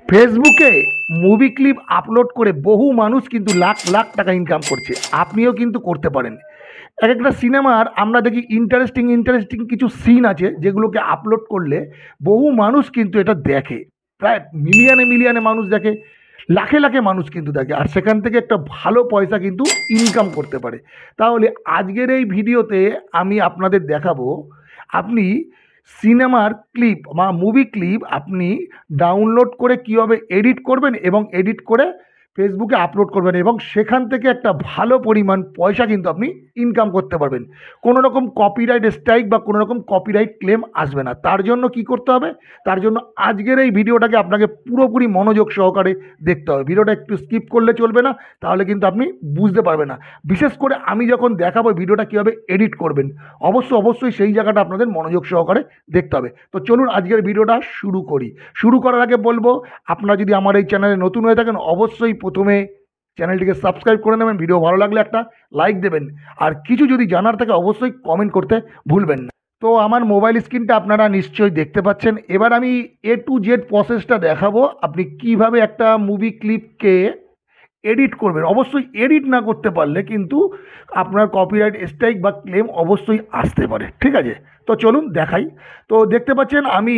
ফেসবুকে movie clip upload করে বহু মানুষ কিন্তু লাখ লাখ টাকা ইনকাম করছে। আপনিও কিন্তু করতে পারেন। এক একটা সিনেমার আমরা দেখি ইন্টারেস্টিং কিছু সিন আছে যেগুলোকে আপলোড করলে বহু মানুষ কিন্তু এটা দেখে। প্রায় মিলিয়নে মানুষ দেখে, লাখে লাখে মানুষ কিন্তু দেখে, আর সেখান থেকে একটা ভালো পয়সা কিন্তু ইনকাম করতে পারে। তাহলে আজকের এই ভিডিওতে আমি আপনাদের দেখাবো আপনি সিনেমার ক্লিপ বা মুভি ক্লিপ আপনি ডাউনলোড করে কীভাবে এডিট করবেন এবং এডিট করে ফেসবুকে আপলোড করবেন এবং সেখান থেকে একটা ভালো পরিমাণ পয়সা কিন্তু আপনি ইনকাম করতে পারবেন। কোনো রকম কপিরাইট স্ট্রাইক বা কোনো রকম কপিরাইট ক্লেম আসবে না। তার জন্য কি করতে হবে? তার জন্য আজকের এই ভিডিওটাকে আপনাকে পুরোপুরি মনোযোগ সহকারে দেখতে হবে। ভিডিওটা একটু স্কিপ করলে চলবে না, তাহলে কিন্তু আপনি বুঝতে পারবেন না। বিশেষ করে আমি যখন দেখাবো ভিডিওটা কীভাবে এডিট করবেন, অবশ্যই সেই জায়গাটা আপনাদের মনোযোগ সহকারে দেখতে হবে। তো চলুন আজকের ভিডিওটা শুরু করি। শুরু করার আগে বলবো, আপনারা যদি আমার এই চ্যানেলে নতুন হয়ে থাকেন অবশ্যই প্রথমে চ্যানেলটিকে সাবস্ক্রাইব করে নেবেন, ভিডিও ভালো লাগলে একটা লাইক দেবেন, আর কিছু যদি জানার থাকে অবশ্যই কমেন্ট করতে ভুলবেন না। তো আমার মোবাইল স্ক্রিনটা আপনারা নিশ্চয়ই দেখতে পাচ্ছেন। এবার আমি A to Z প্রসেসটা দেখাবো আপনি কিভাবে একটা মুভি ক্লিপকে এডিট করবেন। অবশ্যই এডিট না করতে পারলে কিন্তু আপনার কপিরাইট স্ট্রাইক বা ক্লেম অবশ্যই আসতে পারে, ঠিক আছে? তো চলুন দেখাই। তো দেখতে পাচ্ছেন আমি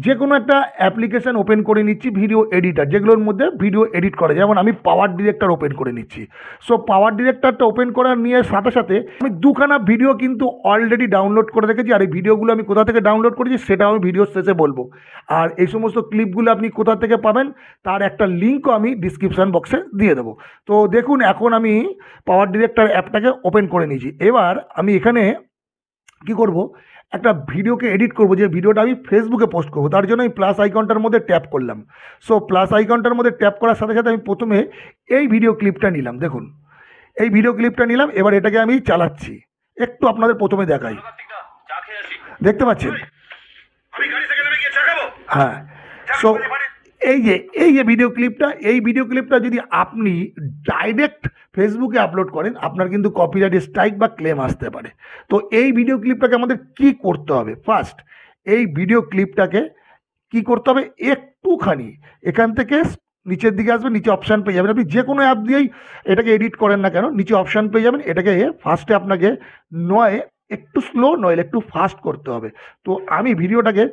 যে কোনো একটা অ্যাপ্লিকেশান ওপেন করে নিচ্ছি, ভিডিও এডিটার যেগুলোর মধ্যে ভিডিও এডিট করে, যেমন আমি পাওয়ার ডিরেক্টর ওপেন করে নিচ্ছি। সো পাওয়ার ডিরেক্টরটা ওপেন করার নিয়ে সাথে সাথে আমি দুখানা ভিডিও কিন্তু অলরেডি ডাউনলোড করে রেখেছি, আর এই ভিডিওগুলো আমি কোথা থেকে ডাউনলোড করেছি সেটাও আমি ভিডিওর শেষে বলবো। আর এই সমস্ত ক্লিপগুলো আপনি কোথা থেকে পাবেন তার একটা লিঙ্কও আমি ডিসক্রিপশান বক্সে দিয়ে দেবো। তো দেখুন এখন আমি পাওয়ার ডিরেক্টর অ্যাপটাকে ওপেন করে নিয়েছি। এবার আমি এখানে কি করব, একটা ভিডিওকে এডিট করব, যে ভিডিওটা আমি ফেসবুকে পোস্ট করব। তার জন্য আমি প্লাস আইকনটার মধ্যে ট্যাপ করলাম। সো প্লাস আইকনটার মধ্যে ট্যাপ করার সাথে সাথে আমি প্রথমে এই ভিডিও ক্লিপটা নিলাম। দেখুন এই ভিডিও ক্লিপটা নিলাম, এবার এটাকে আমি চালাচ্ছি। একটু আপনাদের প্রথমে দেখাই, দেখতে পাচ্ছেন? হ্যাঁ। সো এই যে ভিডিও ক্লিপটা যদি আপনি ডাইরেক্ট ফেসবুকে আপলোড করেন আপনার কিন্তু কপিরাইট স্ট্রাইক বা ক্লেম আসতে পারে। তো এই ভিডিও ক্লিপটাকে আমাদের কি করতে হবে? ফার্স্ট এই ভিডিও ক্লিপটাকে কি করতে হবে, একটুখানি এখান থেকে নিচের দিকে আসবেন, নিচে অপশান পেয়ে যাবেন। আপনি যে কোনো অ্যাপ দিয়েই এটাকে এডিট করেন না কেন, নিচে অপশান পেয়ে যাবেন। এটাকে ফার্স্টে আপনাকে নয় একটু স্লো নইলে একটু ফাস্ট করতে হবে। তো আমি ভিডিওটাকে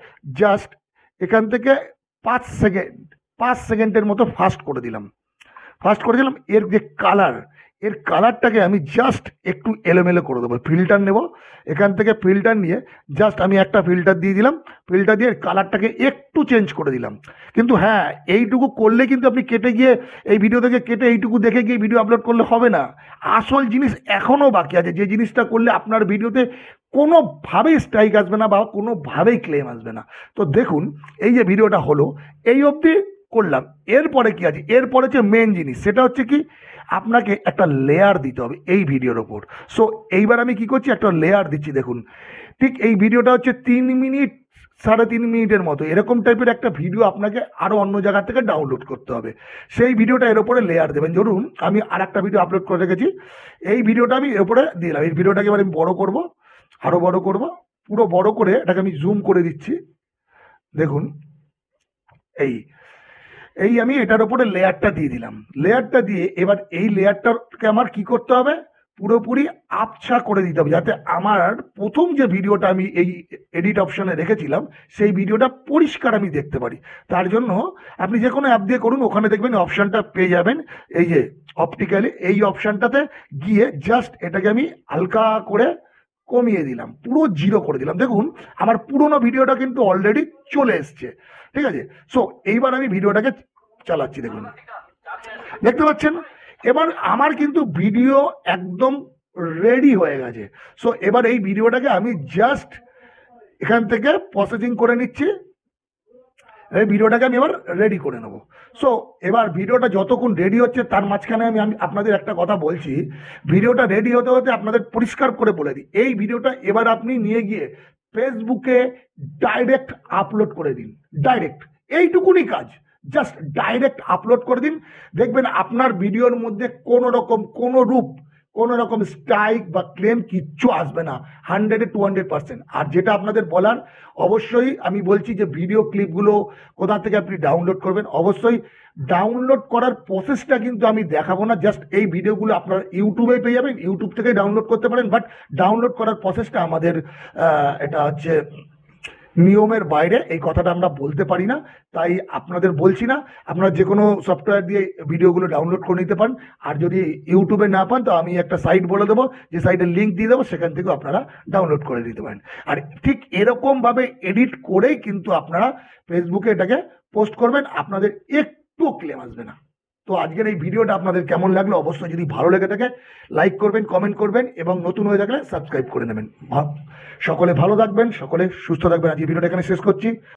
জাস্ট এখান থেকে 5 সেকেন্ডের মতো ফাস্ট করে দিলাম। এর যে কালারটাকে আমি জাস্ট একটু এলোমেলো করে দেবো। ফিল্টার নেব, এখান থেকে ফিল্টার নিয়ে জাস্ট আমি একটা ফিল্টার দিয়ে দিলাম। ফিল্টার দিয়ে কালারটাকে একটু চেঞ্জ করে দিলাম। কিন্তু হ্যাঁ, এইটুকু করলে কিন্তু আপনি এই ভিডিও থেকে কেটে এইটুকু দেখে গিয়ে ভিডিও আপলোড করলে হবে না। আসল জিনিস এখনও বাকি আছে, যে জিনিসটা করলে আপনার ভিডিওতে কোনোভাবেই স্ট্রাইক আসবে না বা কোনোভাবেই ক্লেম আসবে না। তো দেখুন এই যে ভিডিওটা হলো এই অবধি করলাম। এরপরে কি আছে? এরপরে যে মেন জিনিস সেটা হচ্ছে কি, আপনাকে একটা লেয়ার দিতে হবে এই ভিডিওর ওপর। সো এইবার আমি কি করছি, একটা লেয়ার দিচ্ছি। দেখুন ঠিক এই ভিডিওটা হচ্ছে 3 মিনিট 3.5 মিনিটের মতো, এরকম টাইপের একটা ভিডিও আপনাকে আরও অন্য জায়গা থেকে ডাউনলোড করতে হবে। সেই ভিডিওটা এর ওপরে লেয়ার দেবেন। ধরুন আমি আর একটা ভিডিও আপলোড করে রেখেছি, এই ভিডিওটা আমি এর ওপরে দিলাম। এই ভিডিওটাকে এবার আমি বড় করব, আরও বড় করব, পুরো বড় করে এটাকে আমি জুম করে দিচ্ছি। দেখুন এই আমি এটার উপরে লেয়ারটা দিয়ে দিলাম। লেয়ারটা দিয়ে এবার এই লেয়ারটাকে আমার কি করতে হবে, পুরোপুরি আবছা করে দিতে হবে, যাতে আমার প্রথম যে ভিডিওটা আমি এই এডিট অপশানে রেখেছিলাম সেই ভিডিওটা পরিষ্কার আমি দেখতে পারি। তার জন্য আপনি যে কোনো অ্যাপ দিয়ে করুন, ওখানে দেখবেন অপশানটা পেয়ে যাবেন, এই যে অপটিক্যালি, এই অপশানটাতে গিয়ে জাস্ট এটাকে আমি হালকা করে কমিয়ে দিলাম, পুরো 0 করে দিলাম। দেখুন আমার পুরোনো ভিডিওটা কিন্তু অলরেডি চলে এসছে, ঠিক আছে? সো এইবার আমি ভিডিওটাকে চালাচ্ছি। দেখুন দেখতে পাচ্ছেন এবার আমার কিন্তু ভিডিও একদম রেডি হয়ে গেছে। সো এবার এই ভিডিওটাকে আমি জাস্ট এখান থেকে প্রসেসিং করে নিচ্ছি। এই ভিডিওটাকে আমি এবার রেডি করে নেব। সো এবার ভিডিওটা যতক্ষণ রেডি হচ্ছে তার মাঝখানে আমি আপনাদের একটা কথা বলছি। ভিডিওটা রেডি হতে হতে আপনাদের পরিষ্কার করে বলে দিই, এই ভিডিওটা এবার আপনি নিয়ে গিয়ে ফেসবুকে ডাইরেক্ট আপলোড করে দিন। ডাইরেক্ট, এইটুকুনি কাজ, জাস্ট ডাইরেক্ট আপলোড করে দিন। দেখবেন আপনার ভিডিওর মধ্যে কোনো রকম কোনো রূপ কোনো রকম স্ট্রাইক বা ক্লেম কিচ্ছু আসবে না, 100-200%। আর যেটা আপনাদের বলার, অবশ্যই আমি বলছি যে ভিডিও ক্লিপগুলো কোথা থেকে আপনি ডাউনলোড করবেন, অবশ্যই ডাউনলোড করার প্রসেসটা কিন্তু আমি দেখাবো না, জাস্ট এই ভিডিওগুলো আপনারা ইউটিউবে পেয়ে যাবেন, ইউটিউব থেকে ডাউনলোড করতে পারেন। বাট ডাউনলোড করার প্রসেসটা আমাদের এটা হচ্ছে নিয়মের বাইরে, এই কথাটা আমরা বলতে পারি না, তাই আপনাদের বলছি না। আপনারা যে কোনো সফটওয়্যার দিয়ে ভিডিওগুলো ডাউনলোড করে নিতে পারেন। আর যদি ইউটিউবে না পান তো আমি একটা সাইট বলে দেবো, যে সাইটের লিঙ্ক দিয়ে দেবো, সেখান থেকেও আপনারা ডাউনলোড করে নিতে পারেন। আর ঠিক এরকমভাবে এডিট করেই কিন্তু আপনারা ফেসবুকে এটাকে পোস্ট করবেন, আপনাদের একটুও ক্লেম আসবে না। তো আজকের এই ভিডিওটা আপনাদের কেমন লাগলো, অবশ্যই যদি ভালো লেগে থাকে লাইক করবেন, কমেন্ট করবেন, এবং নতুন হয়ে থাকলে সাবস্ক্রাইব করে নেবেন। সকলে ভালো থাকবেন, সকলে সুস্থ থাকবেন। আজকে ভিডিওটা এখানে শেষ করছি।